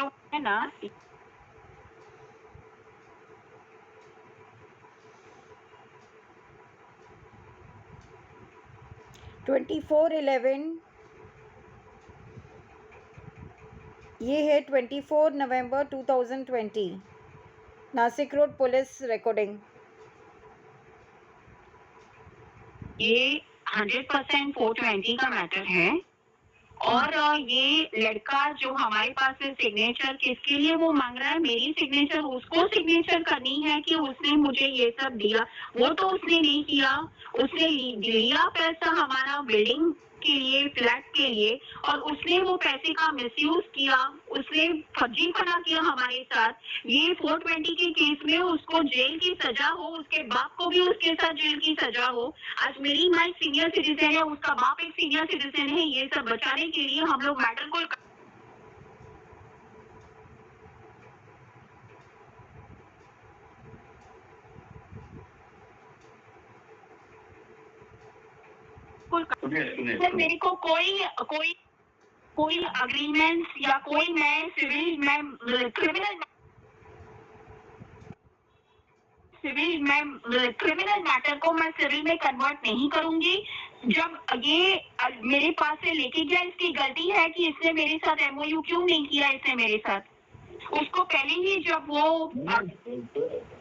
जो है ना 24/11 ये है 24 नवंबर 2020 नासिक रोड पुलिस रिकॉर्डिंग। ये 100% 420 का मैटर है और ये लड़का जो हमारे पास है सिग्नेचर किसके लिए वो मांग रहा है, मेरी सिग्नेचर उसको सिग्नेचर करनी है कि उसने मुझे ये सब दिया। वो तो उसने नहीं किया, उसने लिया पैसा हमारा बिल्डिंग के लिए, फ्लैट के लिए, और उसने वो पैसे का मिसयूज किया, उसने फर्जीपना किया हमारे साथ। ये 420 के केस में उसको जेल की सजा हो, उसके बाप को भी उसके साथ जेल की सजा हो। आज मेरी माँ एक सीनियर सिटीजन है, उसका बाप एक सीनियर सिटीजन है। ये सब बचाने के लिए हम लोग मैटर को सर मेरे को कोई अग्रीमेंट या कोई मैं क्रिमिनल मैटर को मैं सिविल में कन्वर्ट नहीं करूंगी। जब ये मेरे पास से लेके गया, इसकी गलती है कि इसने मेरे साथ एमओयू क्यों नहीं किया इसने मेरे साथ। उसको पहले ही जब वो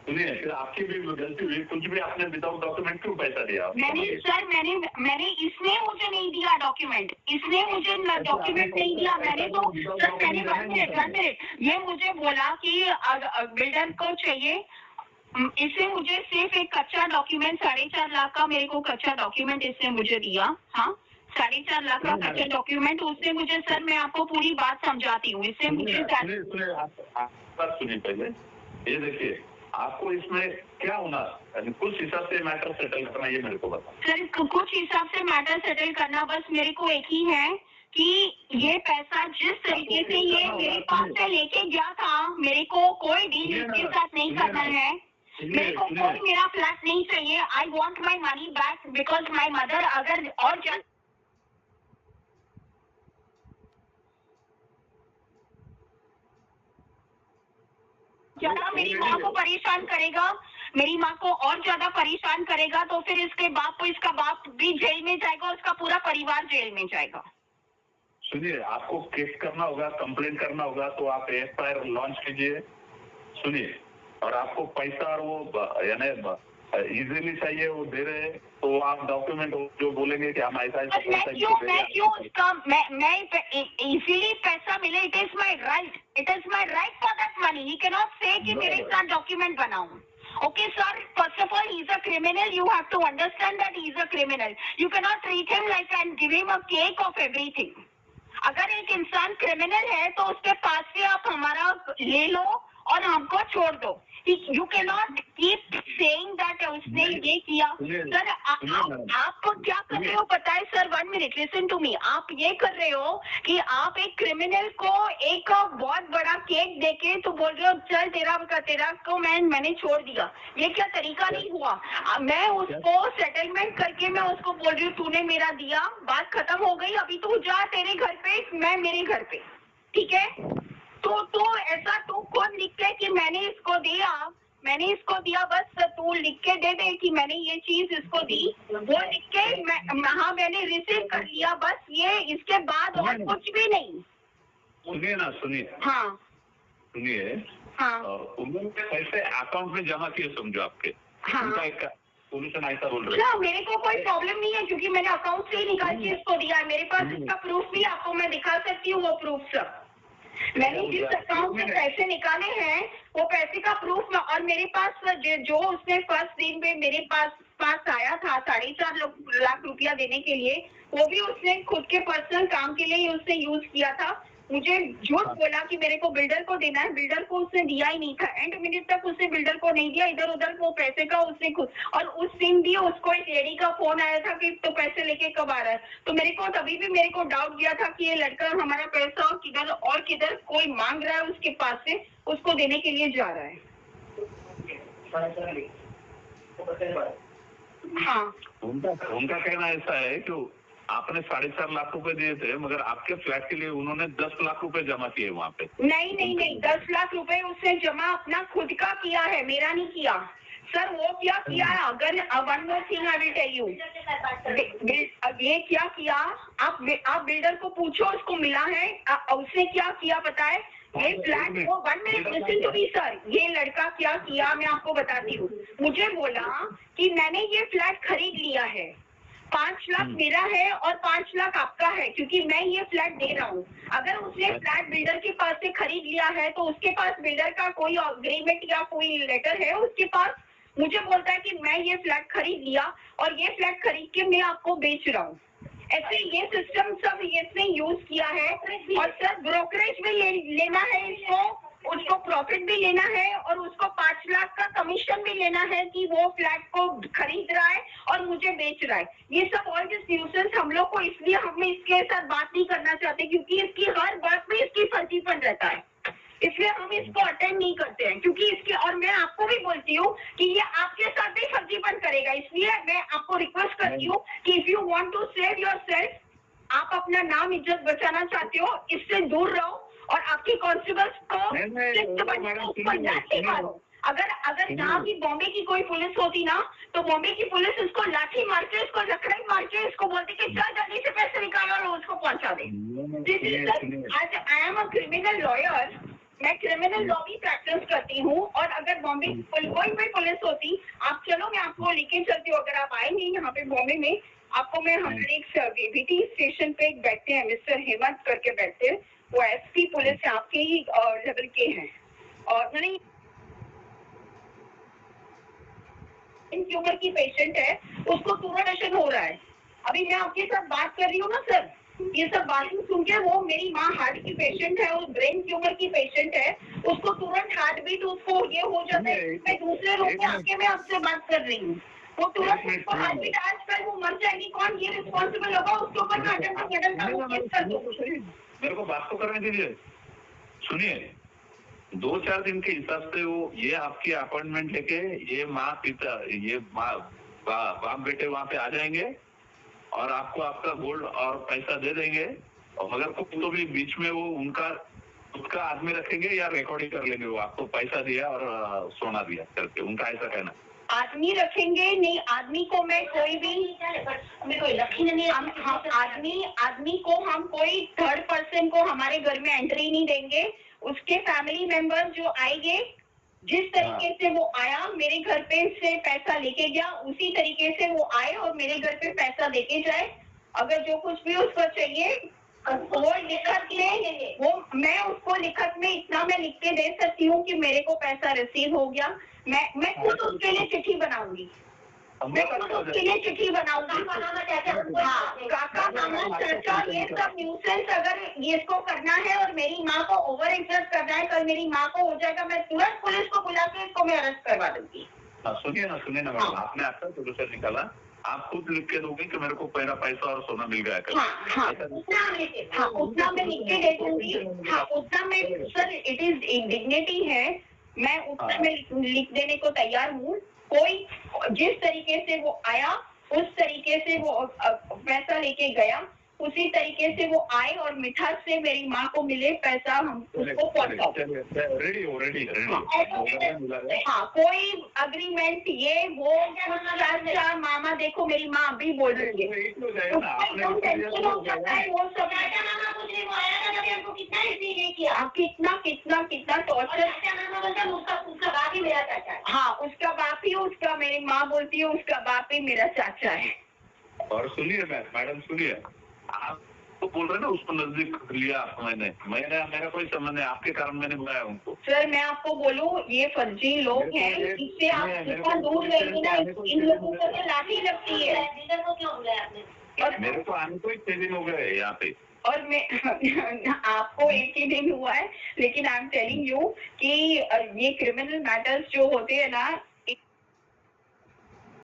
सुनिए, फिर आपकी भी गलती हुई, कुछ भी आपने विदाउट डॉक्यूमेंट क्यों पैसा दिया? मैंने इसने मुझे नहीं दिया डॉक्यूमेंट, इसने मुझे डॉक्यूमेंट नहीं दिया। मैंने तो सर मैंने 1 मिनट ये मुझे बोला कि बिल्डर को चाहिए, इससे मुझे सिर्फ एक कच्चा डॉक्यूमेंट 4.5 लाख का मेरे को कच्चा डॉक्यूमेंट इसने मुझे दिया। हाँ, 4.5 लाख का कच्चा डॉक्यूमेंट उसने मुझे, सर मैं आपको पूरी बात समझाती हूँ। इससे मुझे सुनिए पहले ये देखिए, आपको इसमें क्या होना, कुछ हिसाब से मैटर सेटल करना, ये मेरे को बता। सर कुछ हिसाब से मैटर सेटल करना बस मेरे को एक ही है कि ये पैसा जिस तरीके से ये मेरे पास से लेके गया था, मेरे को कोई डील इसके साथ नहीं करना है। मेरे को कोई मेरा फ्लैट नहीं चाहिए। I want my money back because my mother अगर और ज्यादा मेरी माँ को परेशान करेगा, मेरी माँ को और ज्यादा परेशान करेगा, तो फिर इसके बाप को, इसका बाप भी जेल में जाएगा, उसका पूरा परिवार जेल में जाएगा। सुनिए, आपको केस करना होगा, कंप्लेन करना होगा, तो आप एफआईआर लॉन्च कीजिए। सुनिए, और आपको पैसा और वो यानी इजीली चाहिए, वो दे रहे हैं, तो आप डॉक्यूमेंट जो बोलेंगे कि हम ऐसा मैं इजीली पैसा मिले, it is my right for that money. He can not से कि मेरे साथ डॉक्यूमेंट बनाऊं। Okay, sir. First of all, he's a criminal. You have to understand that he's a criminal. You cannot treat him like and give him a cake of everything. अगर एक इंसान criminal है तो उसके पास से आप हमारा ले लो और हमको छोड़ दो। You cannot keep saying that उसने ये किया। सर आप क्या कर रहे हो पता है sir? 1 minute, listen to me. आप ये कर रहे हो कि आप एक क्रिमिनल को एक बहुत बड़ा केक देके तो बोल रहे हो चल तेरा को मैंने छोड़ दिया। ये क्या तरीका नहीं हुआ? मैं उसको सेटलमेंट करके मैं उसको बोल रही हूँ तूने मेरा दिया, बात खत्म हो गई, अभी तू जा तेरे घर पे, मैं मेरे घर पे, ठीक है? तो ऐसा तू कौन लिख के कि मैंने इसको दिया, बस तू लिख के दे दे कि मैंने ये चीज इसको दी, वो लिख के हाँ मैंने रिसीव कर लिया, बस ये, इसके बाद और कुछ भी नहीं। सुनिए हाँ सुनिए, हाँ उन्होंने पैसे अकाउंट में जमा किए समझो आपके। हाँ, उनका एक सोल्यूशन ऐसा बोल रहे हैं। मेरे को कोई प्रॉब्लम नहीं है क्योंकि मैंने अकाउंट से ही निकाल के इसको दिया है। मेरे पास इसका प्रूफ भी आपको मैं दिखा सकती हूँ, वो प्रूफ सब मैंने जिस अकाउंट से पैसे निकाले हैं वो पैसे का प्रूफ, और मेरे पास जो उसने फर्स्ट दिन में मेरे पास आया था 4.5 लाख रुपया देने के लिए, वो भी उसने खुद के पर्सनल काम के लिए उसने यूज किया था। मुझे झूठ बोला कि मेरे को बिल्डर को देना है, बिल्डर को उसने दिया ही नहीं था। एंड मिनट तक उसने बिल्डर को नहीं दिया, इधर उधर वो पैसे का उसने खुद, और उस दिन भी उसको एक लेडी का फोन आया था कि तो पैसे लेके कब आ रहा है। तो मेरे को तभी भी मेरे को डाउट गया था कि ये लड़का हमारा पैसा और किधर कोई मांग रहा है उसके पास से, उसको देने के लिए जा रहा है। हाँ, उनका कहना ऐसा है कि आपने 4.5 लाख रुपए दिए थे, मगर आपके फ्लैट के लिए उन्होंने 10 लाख रुपए जमा किए वहाँ पे। नहीं 10 लाख रुपए उसने जमा अपना खुद का किया है, मेरा नहीं किया सर। वो क्या किया है, अगर one more thing I will tell you, ये क्या किया, आप बिल्डर को पूछो, उसको मिला है, उसने क्या किया पता है, ये फ्लैट को 1 minute listen to me sir, ये लड़का क्या किया मैं आपको बताती हूँ। मुझे बोला कि मैंने ये फ्लैट खरीद लिया है, 5 लाख मेरा है और 5 लाख आपका है, क्योंकि मैं ये फ्लैट दे रहा हूँ। अगर उसने फ्लैट बिल्डर के पास से खरीद लिया है तो उसके पास बिल्डर का कोई अग्रीमेंट या कोई लेटर है उसके पास। मुझे बोलता है कि मैं ये फ्लैट खरीद लिया और ये फ्लैट खरीद के मैं आपको बेच रहा हूँ। ऐसे ये सिस्टम सब इसने यूज किया है। और सर ब्रोकरेज भी लेना है इसको, उसको प्रॉफिट भी लेना है और उसको 5 लाख का कमीशन भी लेना है कि वो फ्लैट को खरीद रहा है और मुझे बेच रहा है। ये सब ऑल दिस न्यूसेंस हम लोग को, इसलिए हम इसके साथ बात नहीं करना चाहते, क्योंकि इसकी हर बात में इसकी फर्जीपन रहता है, इसलिए हम इसको अटेंड नहीं करते हैं। क्योंकि इसके, और मैं आपको भी बोलती हूँ कि ये आपके साथ भी फर्जीपन करेगा, इसलिए मैं आपको रिक्वेस्ट करती हूँ कि if you want to save yourself, आप अपना नाम इज्जत बचाना चाहते हो, इससे दूर रहो और आपके कॉन्स्टेबल्स को अगर यहाँ की बॉम्बे की कोई पुलिस होती ना, तो बॉम्बे की पुलिस इसको लाठी मार के, इसको लकड़ी मार के इसको बोलती कि चल जल्दी से पैसे निकालो और उसको पहुंचा दे। आज I am a criminal lawyer, मैं क्रिमिनल लॉ भी प्रैक्टिस करती हूँ, और अगर बॉम्बे की कोई भी पुलिस होती, आप चलो मैं आपको लेके चलती हूँ, अगर आप आएंगे यहाँ पे बॉम्बे में, आपको मैं हमारे एक VT स्टेशन पे बैठते हैं, मिस्टर हेमंत करके बैठते हैं, वो SP पुलिस आपके ही लेवल के हैं, और मैंने ट्यूमर की पेशेंट है, उसको ट्यूमर हो रहा है। अभी मैं आपके साथ बात कर रही हूँ ना सर, ये सब बातें सुन के, वो मेरी माँ हार्ट की पेशेंट है, वो ब्रेन ट्यूमर की पेशेंट है, उसको तुरंत हार्ट बीट उसको ये हो जाता है। मैं दूसरे रूम में आके मैं आपसे बात कर रही हूँ, वो तुरंत उसको हार्ट बीट, आजकल वो मर जाएगी, कौन ये रिस्पॉन्सिबल होगा, उसके ऊपर मैं अटेंड कर दूँ। मेरे को बात तो करने दीजिए, सुनिए। 2-4 दिन के हिसाब से वो ये आपकी अपॉइंटमेंट लेके ये माँ पिता, ये माँ बाप बेटे वहाँ पे आ जाएंगे और आपको आपका गोल्ड और पैसा दे देंगे, और मगर कुछ तो भी बीच में वो उनका खुद का आदमी रखेंगे या रिकॉर्डिंग कर लेंगे, वो आपको पैसा दिया और सोना दिया करके, उनका ऐसा कहना। आदमी रखेंगे नहीं, आदमी को मैं कोई भी आदमी को हम कोई थर्ड पर्सन को हमारे घर में एंट्री नहीं देंगे। उसके फैमिली मेंबर जो आएंगे, जिस तरीके से वो आया मेरे घर पे से पैसा लेके गया, उसी तरीके से वो आए और मेरे घर पे पैसा देके जाए। अगर जो कुछ भी उसको चाहिए वो लिखत में, वो मैं उसको लिखत में इतना मैं लिख के दे सकती हूँ कि मेरे को पैसा रिसीव हो गया। मैं खुद उसके लिए चिट्ठी बनाऊंगी, मैं खुद उसके लिए चिट्ठी बनाऊंगी। हाँ, काका मामा चाचा, ये सब न्यूसेंस अगर ये इसको करना है और मेरी माँ को ओवर एग्जर्ट करना है, कल मेरी माँ को हो जाएगा, मैं तुरंत पुलिस को बुला के इसको मैं अरेस्ट करवा दूंगी। सुनिए ना मैडम, आपने आपका सोल्यूशन निकाला, आप खुद लिख के दोगे कि मेरे को मेरा पैसा और सोना मिल गया है। उतना मैं लिख के दे दूंगी। हाँ, उतना मैं, सर इट इज एक डिग्निटी है, मैं उतना में लिख देने को तैयार हूँ। कोई जिस तरीके से वो आया उस तरीके से वो पैसा लेके गया, उसी तरीके से वो आए और मिठास से मेरी माँ को मिले पैसा, हम उसको पहुंचाओ। रेडी। हाँ, कोई अग्रीमेंट ये वो चाचा मामा, देखो मेरी माँ अभी बोल रही है, कितना टॉर्चर। हाँ, उसका बाप ही, उसका मेरी माँ बोलती है उसका बाप ही मेरा चाचा है। और सुनिए मैडम सुनिए, आप तो बोल रहे ना उसको नजदीक लिया मैंने मेरा कोई संबंध नहीं, आपके कारण मैंने बुलाया उनको। सर मैं आपको बोलूं, ये फर्जी लोग हैं, इससे आप जितना दूर रहेंगे ना, इन लोगों को तो लाठी लगती है। क्यों बुलाया आपने? मेरे को आने को 6 दिन हो गए यहाँ पे, और मैं आपको 1 ही दिन हुआ है, लेकिन आई एम टेलिंग यू कि ये क्रिमिनल मैटर्स जो होते हैं ना,